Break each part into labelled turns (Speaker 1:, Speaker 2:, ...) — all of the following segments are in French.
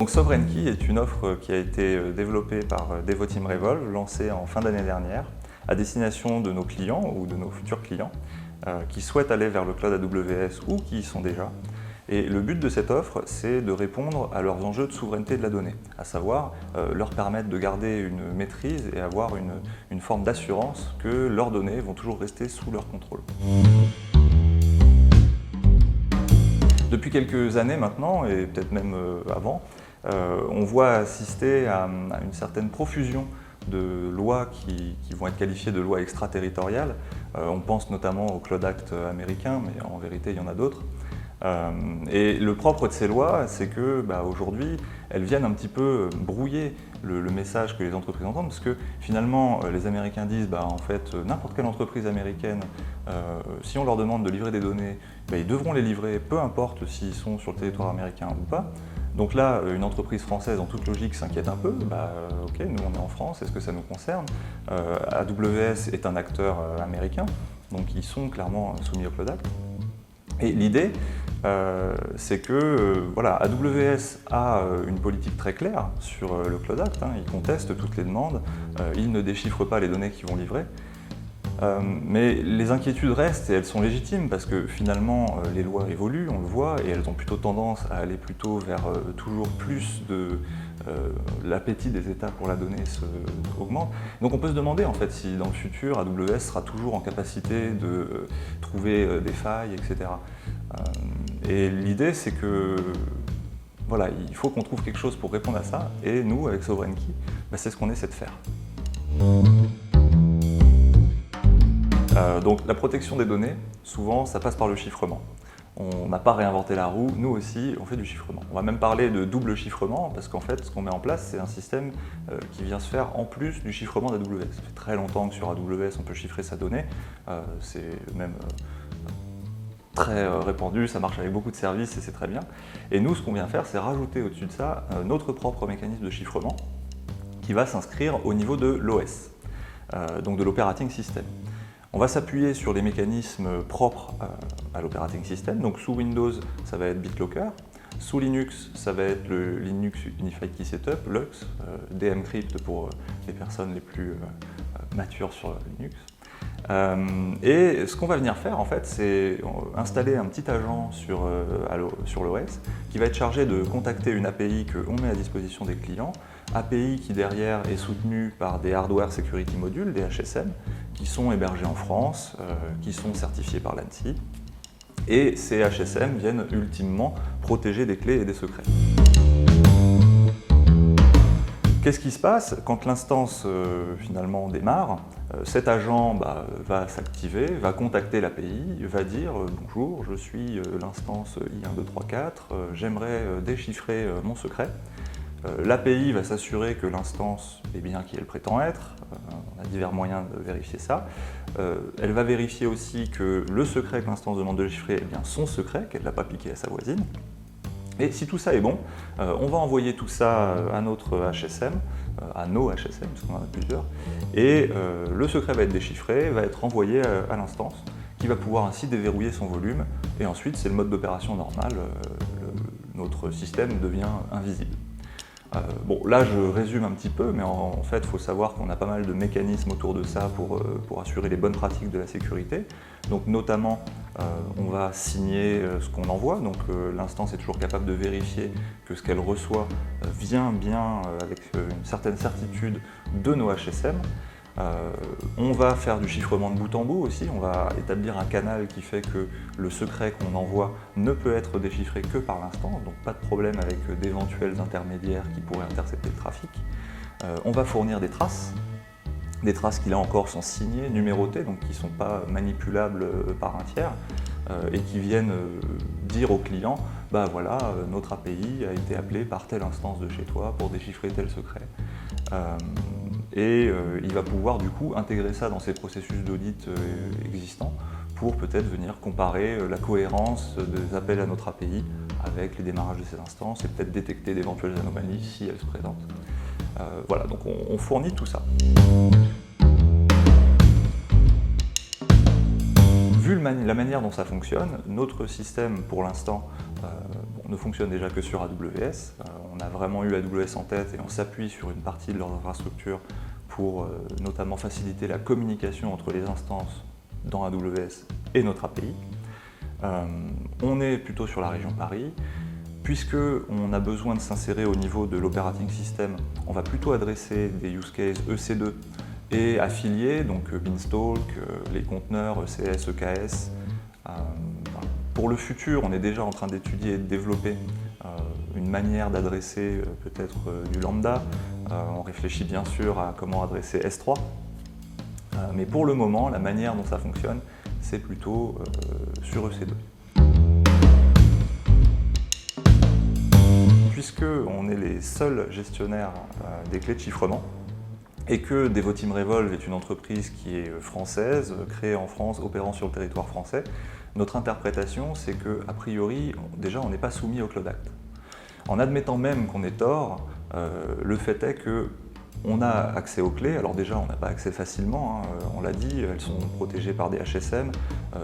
Speaker 1: Donc Sovereign Key est une offre qui a été développée par Devoteam Revolve, lancée en fin d'année dernière, à destination de nos clients ou de nos futurs clients qui souhaitent aller vers le cloud AWS ou qui y sont déjà. Et le but de cette offre, c'est de répondre à leurs enjeux de souveraineté de la donnée, à savoir leur permettre de garder une maîtrise et avoir une forme d'assurance que leurs données vont toujours rester sous leur contrôle. Depuis quelques années maintenant, et peut-être même avant, on voit assister à une certaine profusion de lois qui vont être qualifiées de lois extraterritoriales. On pense notamment au Cloud Act américain, mais en vérité il y en a d'autres. Et le propre de ces lois, c'est que aujourd'hui, elles viennent un petit peu brouiller le message que les entreprises entendent, parce que finalement, les Américains disent, en fait, n'importe quelle entreprise américaine, si on leur demande de livrer des données, ils devront les livrer, peu importe s'ils sont sur le territoire américain ou pas. Donc là, une entreprise française, en toute logique, s'inquiète un peu. Ok, nous on est en France, est-ce que ça nous concerne? AWS est un acteur américain, donc ils sont clairement soumis au Cloud Act. Et l'idée, c'est que AWS a une politique très claire sur le Cloud Act. Ils contestent toutes les demandes, ils ne déchiffrent pas les données qu'ils vont livrer. Mais les inquiétudes restent et elles sont légitimes parce que finalement les lois évoluent, on le voit, et elles ont plutôt tendance à aller plutôt vers toujours plus de l'appétit des États pour la donnée augmente. Donc on peut se demander en fait si dans le futur AWS sera toujours en capacité de trouver des failles, etc. Et l'idée c'est que il faut qu'on trouve quelque chose pour répondre à ça, et nous avec Sovereign Key, c'est ce qu'on essaie de faire. Donc la protection des données, souvent ça passe par le chiffrement. On n'a pas réinventé la roue, nous aussi on fait du chiffrement. On va même parler de double chiffrement parce qu'en fait ce qu'on met en place c'est un système qui vient se faire en plus du chiffrement d'AWS. Ça fait très longtemps que sur AWS on peut chiffrer sa donnée, c'est même très répandu, ça marche avec beaucoup de services et c'est très bien. Et nous ce qu'on vient faire c'est rajouter au-dessus de ça notre propre mécanisme de chiffrement qui va s'inscrire au niveau de l'OS, donc de l'operating system. On va s'appuyer sur les mécanismes propres à l'operating system. Donc sous Windows, ça va être BitLocker. Sous Linux, ça va être le Linux Unified Key Setup, LUKS, DMCrypt pour les personnes les plus matures sur Linux. Et ce qu'on va venir faire, en fait, c'est installer un petit agent sur l'OS qui va être chargé de contacter une API qu'on met à disposition des clients, API qui derrière est soutenue par des Hardware Security Modules, des HSM, qui sont hébergés en France, qui sont certifiés par l'ANSSI. Et ces HSM viennent ultimement protéger des clés et des secrets. Qu'est-ce qui se passe quand l'instance finalement démarre? Cet agent va s'activer, va contacter l'API, va dire bonjour, je suis l'instance I1234, j'aimerais déchiffrer mon secret. L'API va s'assurer que l'instance est bien qui elle prétend être, on a divers moyens de vérifier ça. Elle va vérifier aussi que le secret que l'instance demande de déchiffrer est bien son secret, qu'elle ne l'a pas piqué à sa voisine. Et si tout ça est bon, on va envoyer tout ça à notre HSM, à nos HSM, parce qu'on en a plusieurs, et le secret va être déchiffré, va être envoyé à l'instance, qui va pouvoir ainsi déverrouiller son volume, et ensuite c'est le mode d'opération normal, notre système devient invisible. Là je résume un petit peu, mais en fait il faut savoir qu'on a pas mal de mécanismes autour de ça pour assurer les bonnes pratiques de la sécurité. Donc notamment on va signer ce qu'on envoie, donc l'instance est toujours capable de vérifier que ce qu'elle reçoit vient bien avec une certaine certitude de nos HSM. On va faire du chiffrement de bout en bout aussi, on va établir un canal qui fait que le secret qu'on envoie ne peut être déchiffré que par l'instance, donc pas de problème avec d'éventuels intermédiaires qui pourraient intercepter le trafic. On va fournir des traces qui là encore sont signées, numérotées, donc qui ne sont pas manipulables par un tiers, et qui viennent dire au client, notre API a été appelée par telle instance de chez toi pour déchiffrer tel secret. Il va pouvoir du coup intégrer ça dans ses processus d'audit existants pour peut-être venir comparer la cohérence des appels à notre API avec les démarrages de ces instances et peut-être détecter d'éventuelles anomalies si elles se présentent. Donc on fournit tout ça. Vu le la manière dont ça fonctionne, notre système pour l'instant ne fonctionne déjà que sur AWS. On a vraiment eu AWS en tête et on s'appuie sur une partie de leurs infrastructures pour notamment faciliter la communication entre les instances dans AWS et notre API. On est plutôt sur la région Paris. Puisqu'on a besoin de s'insérer au niveau de l'operating system, on va plutôt adresser des use cases EC2 et affiliés, donc Beanstalk, les conteneurs ECS, EKS. Pour le futur, on est déjà en train d'étudier et de développer une manière d'adresser peut-être du lambda. On réfléchit bien sûr à comment adresser S3. Mais pour le moment, la manière dont ça fonctionne, c'est plutôt sur EC2. Puisqu'on est les seuls gestionnaires des clés de chiffrement et que Devoteam Revolve est une entreprise qui est française, créée en France, opérant sur le territoire français, notre interprétation c'est qu'a priori, déjà on n'est pas soumis au Cloud Act. En admettant même qu'on ait tort, le fait est qu'on a accès aux clés. Alors déjà on n'a pas accès facilement, on l'a dit, elles sont protégées par des HSM,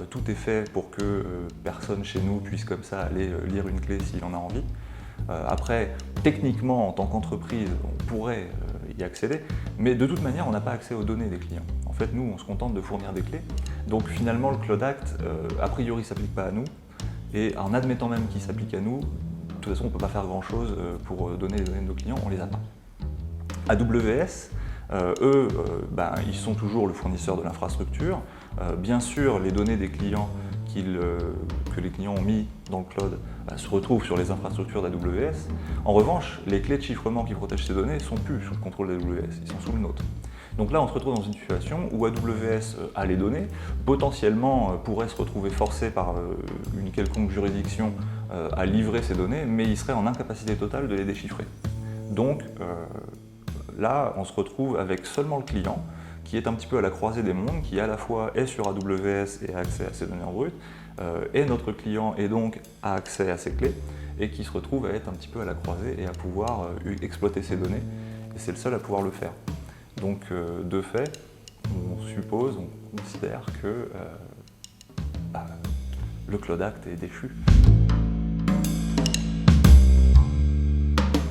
Speaker 1: tout est fait pour que personne chez nous puisse comme ça aller lire une clé s'il en a envie. Après, techniquement, en tant qu'entreprise, on pourrait y accéder, mais de toute manière, on n'a pas accès aux données des clients. En fait, nous, on se contente de fournir des clés. Donc finalement, le Cloud Act, a priori, ne s'applique pas à nous, et en admettant même qu'il s'applique à nous, de toute façon, on ne peut pas faire grand-chose pour donner les données de nos clients, on ne les a pas. AWS, eux, ils sont toujours le fournisseur de l'infrastructure. Bien sûr, les données des clients que les clients ont mis dans le cloud se retrouvent sur les infrastructures d'AWS. En revanche, les clés de chiffrement qui protègent ces données ne sont plus sous le contrôle d'AWS, ils sont sous le nôtre. Donc là, on se retrouve dans une situation où AWS a les données, potentiellement pourrait se retrouver forcé par une quelconque juridiction à livrer ces données, mais il serait en incapacité totale de les déchiffrer. Donc là, on se retrouve avec seulement le client, qui est un petit peu à la croisée des mondes, qui à la fois est sur AWS et a accès à ces données en brut, et notre client et donc a accès à ces clés, et qui se retrouve à être un petit peu à la croisée et à pouvoir exploiter ces données, et c'est le seul à pouvoir le faire. Donc de fait, on considère que le Cloud Act est déchu.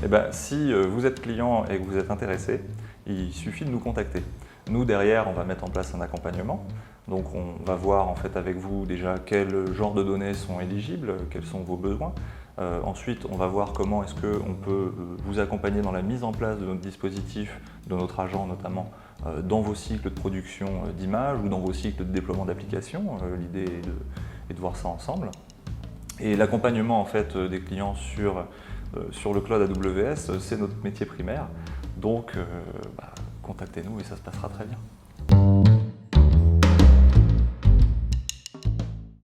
Speaker 1: Et si vous êtes client et que vous êtes intéressé, il suffit de nous contacter. Nous, derrière, on va mettre en place un accompagnement. Donc on va voir en fait avec vous déjà quel genre de données sont éligibles, quels sont vos besoins. Ensuite, on va voir comment est-ce qu'on peut vous accompagner dans la mise en place de notre dispositif, de notre agent notamment, dans vos cycles de production d'images ou dans vos cycles de déploiement d'applications. L'idée est de voir ça ensemble. Et l'accompagnement en fait, des clients sur le cloud AWS, c'est notre métier primaire. Donc, contactez-nous et ça se passera très bien.